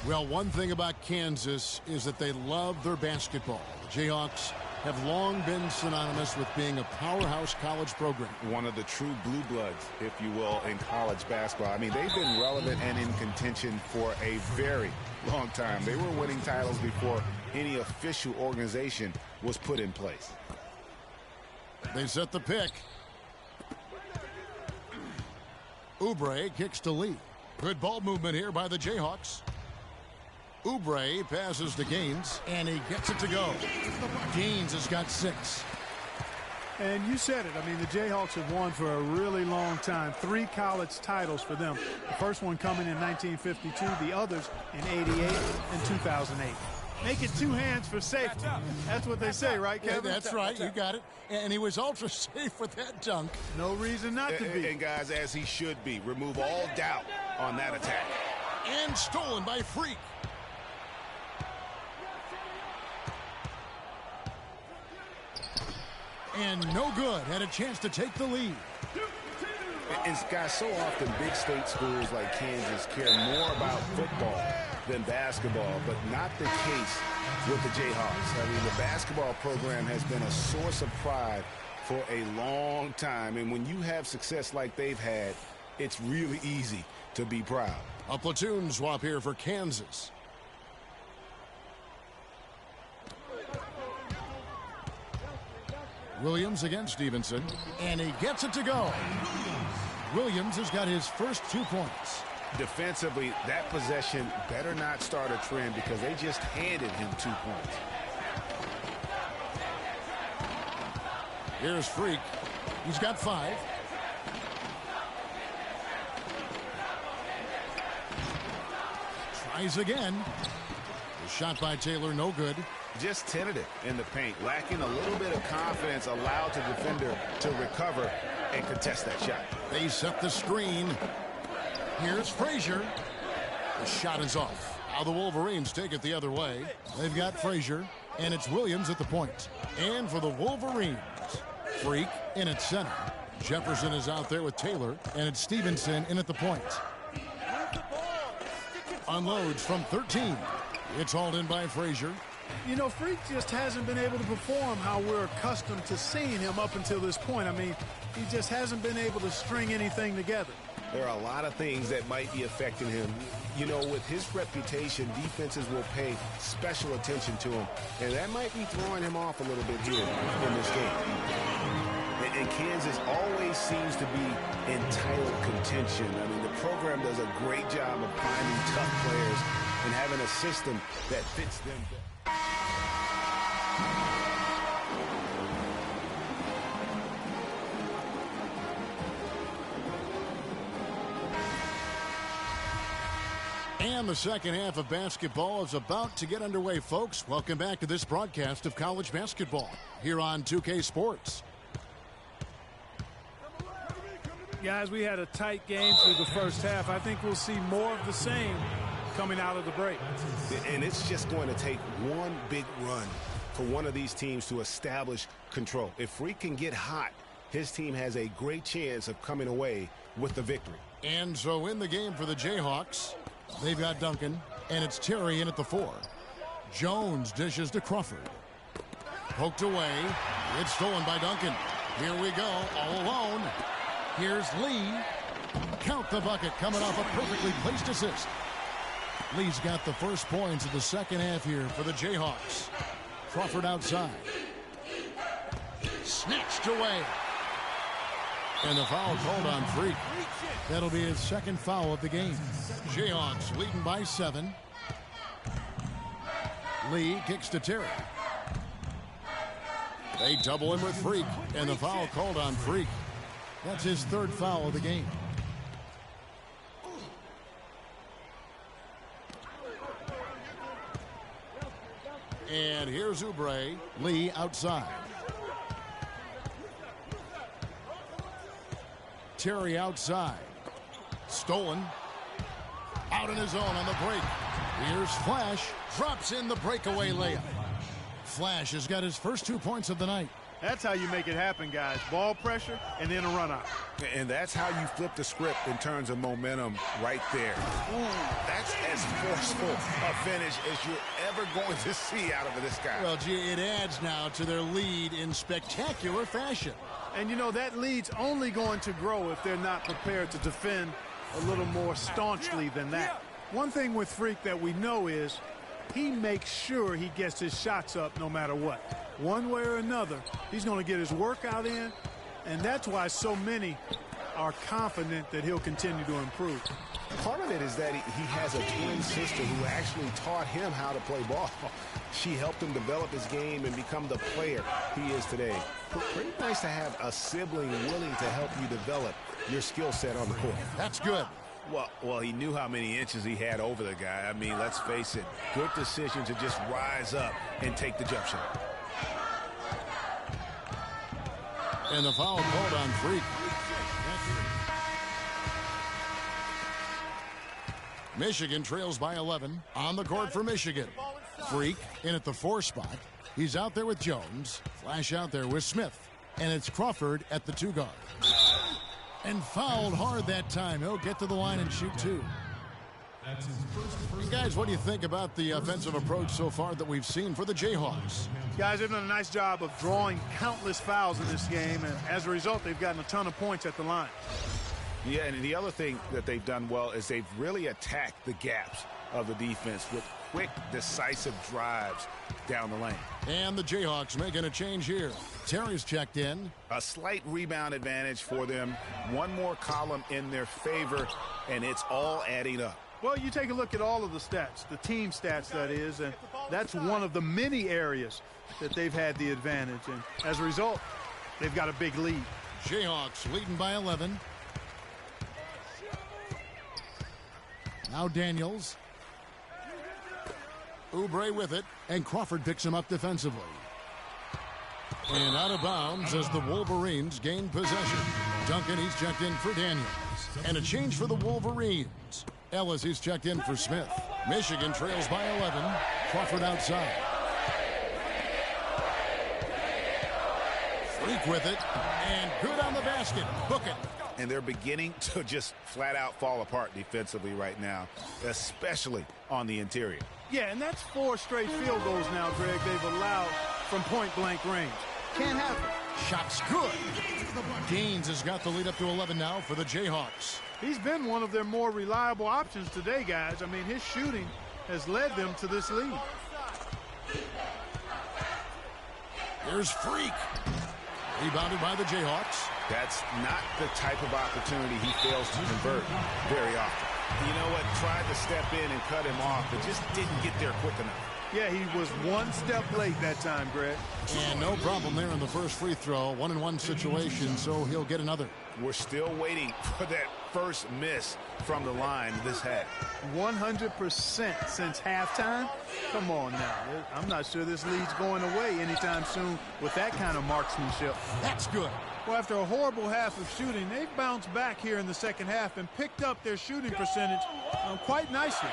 Well, one thing about Kansas is that they love their basketball. The Jayhawks have long been synonymous with being a powerhouse college program. One of the true blue bloods, if you will, in college basketball. I mean, they've been relevant and in contention for a very long time. They were winning titles before any official organization was put in place. They set the pick. Oubre kicks to Lee. Good ball movement here by the Jayhawks. Oubre passes to Gaines, and he gets it to go. Gaines has got 6. And you said it. I mean, the Jayhawks have won for a really long time. 3 college titles for them. The first one coming in 1952, the others in 88 and 2008. Make it 2 hands for safety. That's what they say, right, Kevin? Yeah, that's right. You got it. And he was ultra safe with that dunk. No reason not to be. And guys, as he should be. Remove all doubt on that attack. And stolen by Freak. And no good. Had a chance to take the lead. And guys, so often big state schools like Kansas care more about football than basketball, but not the case with the Jayhawks. I mean, the basketball program has been a source of pride for a long time, and when you have success like they've had, it's really easy to be proud. A platoon swap here for Kansas. Williams against Stevenson, and he gets it to go. Williams has got his first 2 points. Defensively, that possession better not start a trend because they just handed him 2 points. Here's Freak. He's got 5. Tries again. The shot by Taylor, no good. Just tentative in the paint, lacking a little bit of confidence, allowed the defender to recover and contest that shot. They set the screen. Here's Frazier. The shot is off. Now the Wolverines take it the other way. They've got Frazier, and it's Williams at the point. And for the Wolverines, Freak in at center. Jefferson is out there with Taylor, and it's Stevenson in at the point. Unloads from 13. It's hauled in by Frazier. You know, Freak just hasn't been able to perform how we're accustomed to seeing him up until this point. I mean, he just hasn't been able to string anything together. There are a lot of things that might be affecting him. You know, with his reputation, defenses will pay special attention to him, and that might be throwing him off a little bit here in this game. And Kansas always seems to be in title contention. I mean, the program does a great job of finding tough players and having a system that fits them better. And the second half of basketball is about to get underway, folks. Welcome back to this broadcast of college basketball here on 2K Sports. Guys, we had a tight game through the first half. I think we'll see more of the same coming out of the break. And it's just going to take one big run for one of these teams to establish control. If Freak can get hot, his team has a great chance of coming away with the victory. And so in the game for the Jayhawks, they've got Duncan, and it's Terry in at the 4. Jones dishes to Crawford. Poked away. It's stolen by Duncan. Here we go, all alone. Here's Lee. Count the bucket coming off a perfectly placed assist. Lee's got the first points of the second half here for the Jayhawks. Crawford outside. Snatched away. And the foul called on Freak. That'll be his second foul of the game. Jayhawks leading by 7. Lee kicks to Terry. They double him with Freak, and the foul called on Freak. That's his third foul of the game. And here's Oubre. Lee outside. Terry outside. Stolen. Out in his own on the break. Here's Flash. Drops in the breakaway layup. Flash has got his first 2 points of the night. That's how you make it happen, guys. Ball pressure and then a run out. And that's how you flip the script in terms of momentum right there. Ooh, that's as forceful a finish as you're ever going to see out of this guy. Well, gee, it adds now to their lead in spectacular fashion. And, you know, that lead's only going to grow if they're not prepared to defend a little more staunchly than that. One thing with Freak that we know is he makes sure he gets his shots up no matter what. One way or another, he's going to get his workout in, and that's why so many are confident that he'll continue to improve. Part of it is that he has a twin sister who actually taught him how to play ball. She helped him develop his game and become the player he is today. Pretty nice to have a sibling willing to help you develop your skill set on the court. That's good. Well, he knew how many inches he had over the guy. I mean, let's face it, good decision to just rise up and take the jump shot. And the foul called on Freak. Michigan trails by 11. On the court for Michigan. Freak in at the 4 spot. He's out there with Jones. Flash out there with Smith. And it's Crawford at the 2 guard. And fouled hard that time. He'll get to the line and shoot 2. Guys, what do you think about the offensive approach so far that we've seen for the Jayhawks? Guys, they've done a nice job of drawing countless fouls in this game, and as a result, they've gotten a ton of points at the line. Yeah, and the other thing that they've done well is they've really attacked the gaps of the defense with quick, decisive drives down the lane. And the Jayhawks making a change here. Terry's checked in. A slight rebound advantage for them. One more column in their favor, and it's all adding up. Well, you take a look at all of the stats, the team stats, that is, and that's one of the many areas that they've had the advantage. And as a result, they've got a big lead. Jayhawks leading by 11. Now Daniels. Oubre with it, and Crawford picks him up defensively. And out of bounds as the Wolverines gain possession. Duncan, he's checked in for Daniels. And a change for the Wolverines. Ellis, he's checked in for Smith. Michigan trails by 11. Crawford outside. Freak with it, and good on the basket. Book it. And they're beginning to just flat out fall apart defensively right now, especially on the interior. Yeah, and that's 4 straight field goals now, Greg, they've allowed from point-blank range. Can't have it. Shot's good. Gaines has got the lead up to 11 now for the Jayhawks. He's been one of their more reliable options today, guys. I mean, his shooting has led them to this lead. Here's Freak. Rebounded by the Jayhawks. That's not the type of opportunity he fails to convert very often. You know what? Tried to step in and cut him off, but just didn't get there quick enough. Yeah, he was one step late that time, Greg. And no problem there in the first free throw. 1-and-1 situation, so he'll get another. We're still waiting for that first miss from the line this half. 100% since halftime? Come on now. I'm not sure this lead's going away anytime soon with that kind of marksmanship. That's good. Well, after a horrible half of shooting, they've bounced back here in the second half and picked up their shooting percentage quite nicely.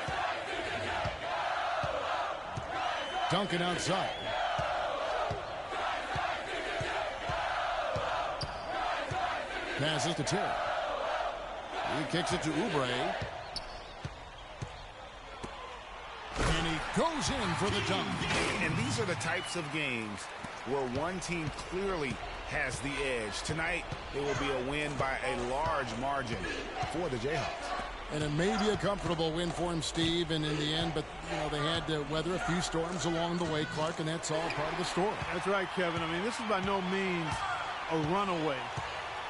Duncan outside. Passes to Terry. He kicks it to Oubre. And he goes in for the dunk. And these are the types of games where one team clearly has the edge. Tonight, it will be a win by a large margin for the Jayhawks. And it may be a comfortable win for him, Steve, and in the end, but, you know, they had to weather a few storms along the way, Clark, and that's all part of the story. That's right, Kevin. I mean, this is by no means a runaway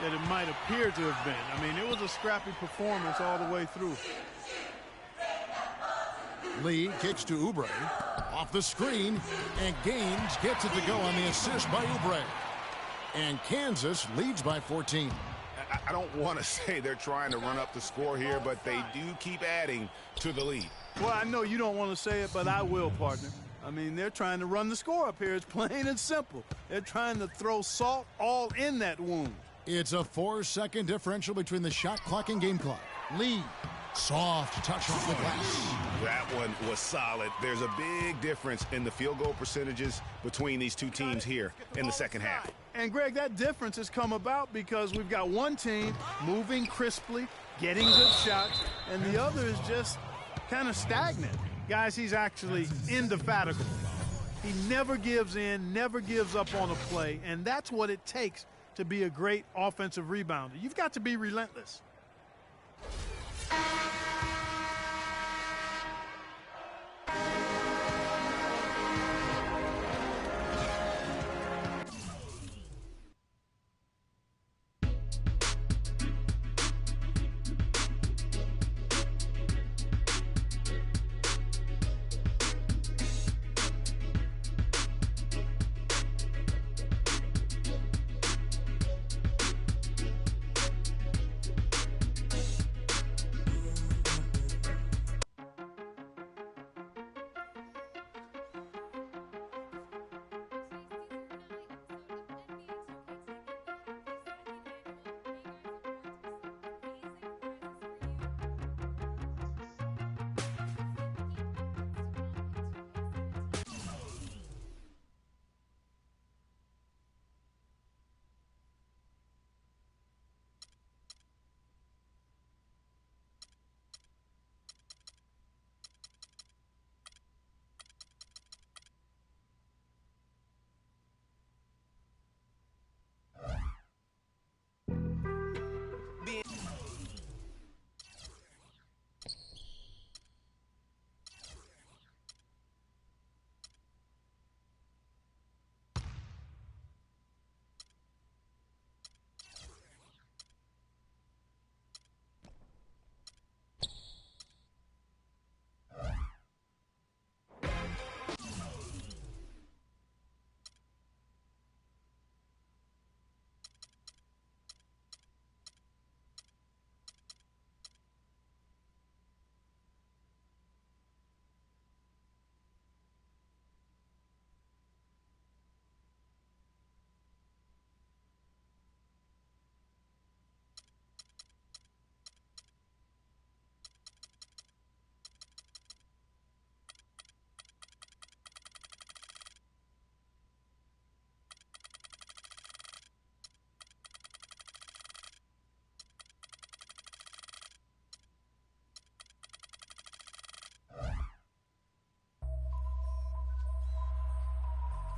that it might appear to have been. I mean, it was a scrappy performance all the way through. Lee kicks to Oubre. Off the screen, and Gaines gets it to go on the assist by Oubre. And Kansas leads by 14. I don't want to say they're trying to run up the score here, but they do keep adding to the lead. Well, I know you don't want to say it, but I will, partner. I mean, they're trying to run the score up here. It's plain and simple. They're trying to throw salt all in that wound. It's a 4-second differential between the shot clock and game clock. Lee, soft touch off the glass. That one was solid. There's a big difference in the field goal percentages between these two teams here in the second half. And, Greg, that difference has come about because we've got one team moving crisply, getting good shots, and the other is just kind of stagnant. Guys, he's actually indefatigable. He never gives in, never gives up on a play, and that's what it takes to be a great offensive rebounder. You've got to be relentless.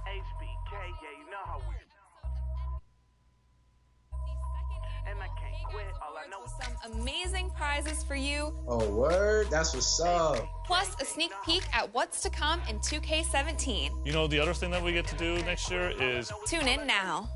HBK, yeah, you know how we and I can't quit. All I know is some amazing prizes for you. Oh, word? That's what's up. Plus a sneak peek at what's to come in 2K17. You know, the other thing that we get to do next year is tune in now.